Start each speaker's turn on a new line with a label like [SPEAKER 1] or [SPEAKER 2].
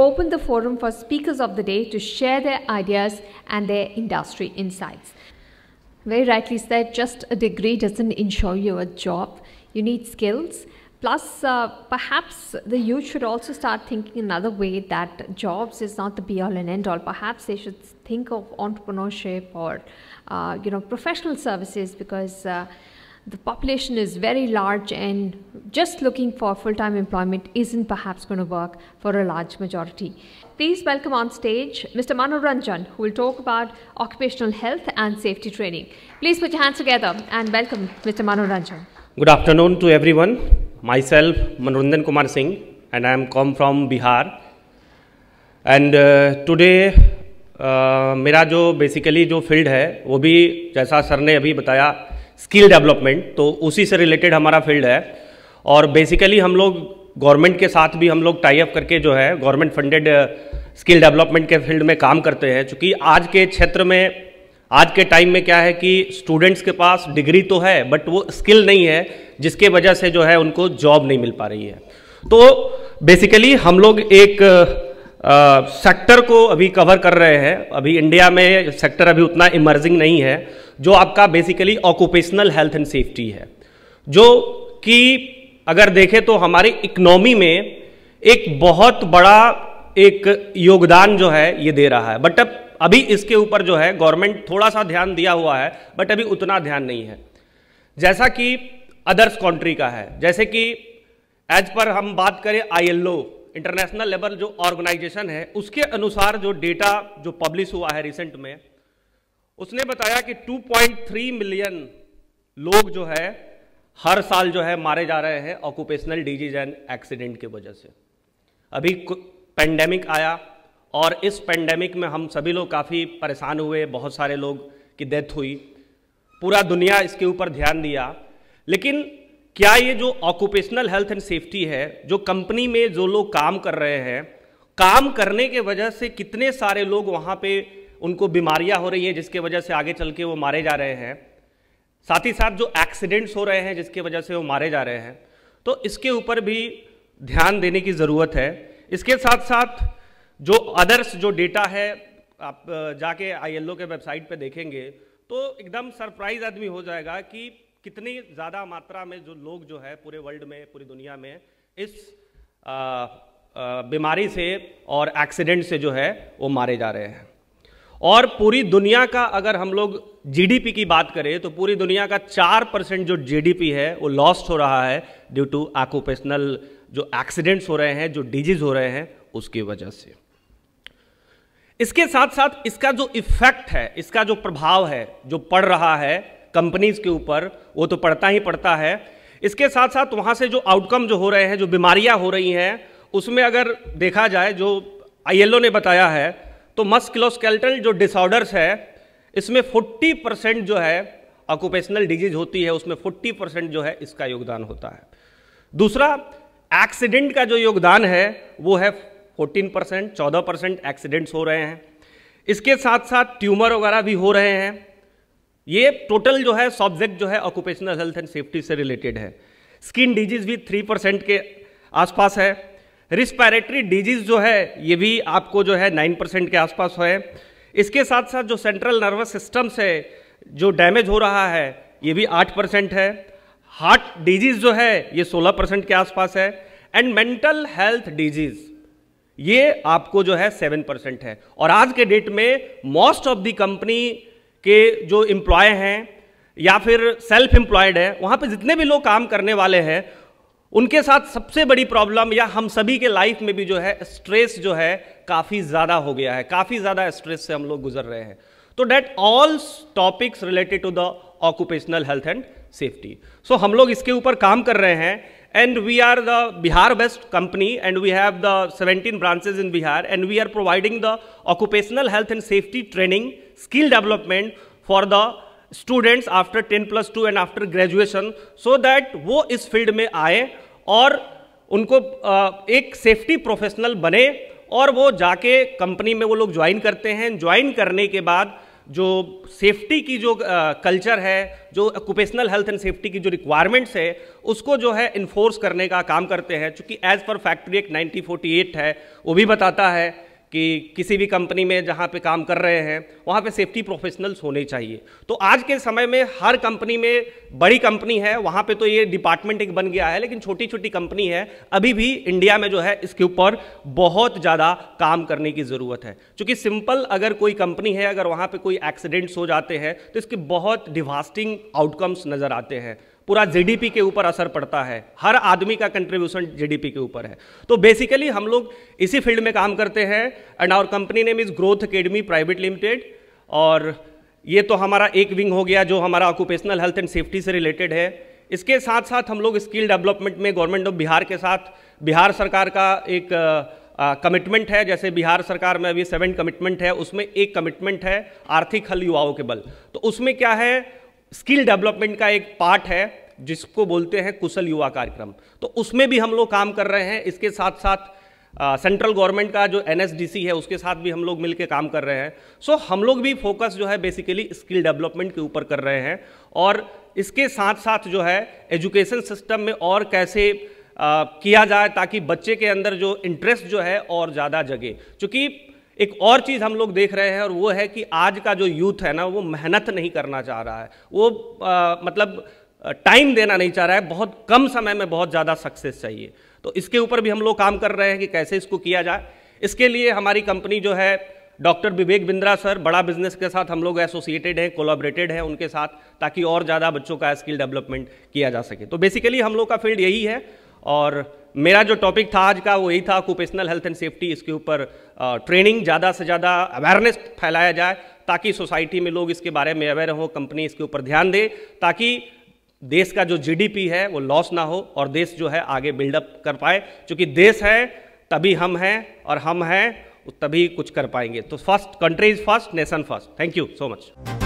[SPEAKER 1] open the forum for speakers of the day to share their ideas and their industry insights. Very rightly said, just a degree doesn't ensure you a job. You need skills. Plus, perhaps the youth should also start thinking another way, that jobs is not the be-all and end-all. Perhaps they should think of entrepreneurship or, professional services, because the population is very large, and just looking for full-time employment isn't perhaps going to work for a large majority. Please welcome on stage Mr. Manoranjan, who will talk about occupational health and safety training. Please put your hands together and welcome Mr. Manoranjan.
[SPEAKER 2] Good afternoon to everyone. Myself, Manoranjan Kumar Singh, and I am come from Bihar. And today, मेरा जो basically जो field है वो भी जैसा sir ने अभी बताया स्किल डेवलपमेंट, तो उसी से रिलेटेड हमारा फील्ड है। और बेसिकली हम लोग गवर्नमेंट के साथ भी हम लोग टाई अप करके जो है गवर्नमेंट फंडेड स्किल डेवलपमेंट के फील्ड में काम करते हैं। चूँकि आज के क्षेत्र में, आज के टाइम में क्या है कि स्टूडेंट्स के पास डिग्री तो है बट वो स्किल नहीं है, जिसके वजह से जो है उनको जॉब नहीं मिल पा रही है। तो बेसिकली हम लोग एक सेक्टर को अभी कवर कर रहे हैं। अभी इंडिया में सेक्टर अभी उतना इमर्जिंग नहीं है, जो आपका basically occupational health and safety है, जो कि अगर देखें तो हमारी इकोनॉमी में एक बहुत बड़ा एक योगदान जो है ये दे रहा है। बट अब अभी इसके ऊपर जो है गवर्नमेंट थोड़ा सा ध्यान दिया हुआ है, बट अभी उतना ध्यान नहीं है जैसा कि अदर्स कंट्री का है। जैसे कि एज पर हम बात करें ILO इंटरनेशनल लेवल जो ऑर्गेनाइजेशन है, उसके अनुसार जो डेटा जो पब्लिश हुआ है रिसेंट में, उसने बताया कि 2.3 मिलियन लोग जो है हर साल जो है मारे जा रहे हैं ऑक्यूपेशनल डिजीज एंड एक्सीडेंट की वजह से। अभी पेंडेमिक आया और इस पेंडेमिक में हम सभी लोग काफ़ी परेशान हुए, बहुत सारे लोग की डेथ हुई, पूरा दुनिया इसके ऊपर ध्यान दिया। लेकिन क्या ये जो ऑक्यूपेशनल हेल्थ एंड सेफ्टी है, जो कंपनी में जो लोग काम कर रहे हैं, काम करने के वजह से कितने सारे लोग वहाँ पे उनको बीमारियाँ हो रही हैं जिसके वजह से आगे चल के वो मारे जा रहे हैं, साथ ही साथ जो एक्सीडेंट्स हो रहे हैं जिसके वजह से वो मारे जा रहे हैं, तो इसके ऊपर भी ध्यान देने की ज़रूरत है। इसके साथ साथ जो अदर्स जो डेटा है, आप जाके ILO के वेबसाइट पे देखेंगे तो एकदम सरप्राइज आदमी हो जाएगा कि कितनी ज़्यादा मात्रा में जो लोग जो है पूरे वर्ल्ड में, पूरी दुनिया में इस बीमारी से और एक्सीडेंट से जो है वो मारे जा रहे हैं। और पूरी दुनिया का अगर हम लोग GDP की बात करें तो पूरी दुनिया का 4% जो GDP है वो लॉस्ट हो रहा है ड्यू टू ऑक्यूपेशनल जो एक्सीडेंट्स हो रहे हैं, जो डिजीज हो रहे हैं, उसकी वजह से। इसके साथ साथ इसका जो इफेक्ट है, इसका जो प्रभाव है जो पड़ रहा है कंपनीज के ऊपर, वो तो पड़ता ही पड़ता है। इसके साथ साथ वहाँ से जो आउटकम जो हो रहे हैं, जो बीमारियाँ हो रही हैं, उसमें अगर देखा जाए जो ILO ने बताया है तो मस्कुलोस्केलेटल जो डिसऑर्डर्स है, इसमें 40% जो है ऑक्यूपेशनल डिजीज होती है, उसमें 40% जो है इसका योगदान होता है। दूसरा, एक्सीडेंट का जो योगदान है वो है 14%, 14% एक्सीडेंट्स हो रहे हैं। इसके साथ साथ ट्यूमर वगैरह भी हो रहे हैं। ये टोटल जो है सब्जेक्ट जो है ऑक्यूपेशनल हेल्थ एंड सेफ्टी से रिलेटेड है। स्किन डिजीज भी 3% के आसपास है। रिस्पायरेटरी डिजीज जो है ये भी आपको जो है 9% के आसपास है। इसके साथ साथ जो सेंट्रल नर्वस सिस्टम से जो डैमेज हो रहा है ये भी 8% है। हार्ट डिजीज जो है ये 16% के आसपास है। एंड मेंटल हेल्थ डिजीज ये आपको जो है 7% है। और आज के डेट में मोस्ट ऑफ द कंपनी के जो एम्प्लॉय हैं या फिर सेल्फ एम्प्लॉयड है, वहाँ पे जितने भी लोग काम करने वाले हैं, उनके साथ सबसे बड़ी प्रॉब्लम या हम सभी के लाइफ में भी जो है स्ट्रेस जो है काफ़ी ज़्यादा हो गया है, काफ़ी ज़्यादा स्ट्रेस से हम लोग गुजर रहे हैं। तो that all topics related to the occupational health and safety. So हम लोग इसके ऊपर काम कर रहे हैं। And we are the Bihar-based company, and we have the 17 branches in Bihar, and we are providing the occupational health and safety training, skill development for the students after 10+2 and after graduation, so that वो इस field में आए और उनको एक safety professional बने और वो जाके कंपनी में वो लोग ज्वाइन करते हैं। ज्वाइन करने के बाद जो सेफ्टी की जो कल्चर है, जो ऑक्यूपेशनल हेल्थ एंड सेफ्टी की जो रिक्वायरमेंट्स है, उसको जो है इन्फोर्स करने का काम करते हैं। चूँकि एज पर फैक्ट्री एक्ट 1948 है, वो भी बताता है कि किसी भी कंपनी में जहाँ पे काम कर रहे हैं वहाँ पे सेफ्टी प्रोफेशनल्स होने चाहिए। तो आज के समय में हर कंपनी में, बड़ी कंपनी है वहाँ पे तो ये डिपार्टमेंट एक बन गया है, लेकिन छोटी छोटी कंपनी है अभी भी इंडिया में जो है इसके ऊपर बहुत ज़्यादा काम करने की ज़रूरत है। क्योंकि सिंपल अगर कोई कंपनी है, अगर वहाँ पे कोई एक्सीडेंट्स हो जाते हैं तो इसके बहुत डिवास्टिंग आउटकम्स नज़र आते हैं। पूरा जीडीपी के ऊपर असर पड़ता है, हर आदमी का कंट्रीब्यूशन जीडीपी के ऊपर है। तो बेसिकली हम लोग इसी फील्ड में काम करते हैं and our company name is growth academy private limited. और ये तो हमारा एक विंग हो गया जो हमारा ऑक्यूपेशनल हेल्थ एंड सेफ्टी से रिलेटेड है। इसके साथ साथ हम लोग स्किल डेवलपमेंट में गवर्नमेंट ऑफ बिहार के साथ, बिहार सरकार का एक कमिटमेंट है, जैसे बिहार सरकार में अभी 7 कमिटमेंट है, उसमें एक कमिटमेंट है आर्थिक हल युवाओं के बल। तो उसमें क्या है, स्किल डेवलपमेंट का एक पार्ट है जिसको बोलते हैं कुशल युवा कार्यक्रम। तो उसमें भी हम लोग काम कर रहे हैं। इसके साथ साथ सेंट्रल गवर्नमेंट का जो NSDC है उसके साथ भी हम लोग मिलकर काम कर रहे हैं। सो हम लोग भी फोकस जो है बेसिकली स्किल डेवलपमेंट के ऊपर कर रहे हैं। और इसके साथ साथ जो है एजुकेशन सिस्टम में और कैसे किया जाए ताकि बच्चे के अंदर जो इंटरेस्ट जो है और ज़्यादा जगे। क्योंकि एक और चीज़ हम लोग देख रहे हैं और वो है कि आज का जो यूथ है ना, वो मेहनत नहीं करना चाह रहा है, वो मतलब टाइम देना नहीं चाह रहा है, बहुत कम समय में बहुत ज़्यादा सक्सेस चाहिए। तो इसके ऊपर भी हम लोग काम कर रहे हैं कि कैसे इसको किया जाए। इसके लिए हमारी कंपनी जो है डॉक्टर विवेक बिंद्रा सर, बड़ा बिजनेस के साथ हम लोग एसोसिएटेड हैं, कोलैबोरेटेड हैं उनके साथ, ताकि और ज़्यादा बच्चों का स्किल डेवलपमेंट किया जा सके। तो बेसिकली हम लोग का फील्ड यही है। और मेरा जो टॉपिक था आज का वो यही था, ऑक्यूपेशनल हेल्थ एंड सेफ्टी। इसके ऊपर ट्रेनिंग ज़्यादा से ज़्यादा अवेयरनेस फैलाया जाए ताकि सोसाइटी में लोग इसके बारे में अवेयर हों, कंपनी इसके ऊपर ध्यान दे ताकि देश का जो जीडीपी है वो लॉस ना हो और देश जो है आगे बिल्डअप कर पाए। क्योंकि देश है तभी हम हैं और हम हैं तभी कुछ कर पाएंगे। तो first, country is first, nation first. Thank you so much.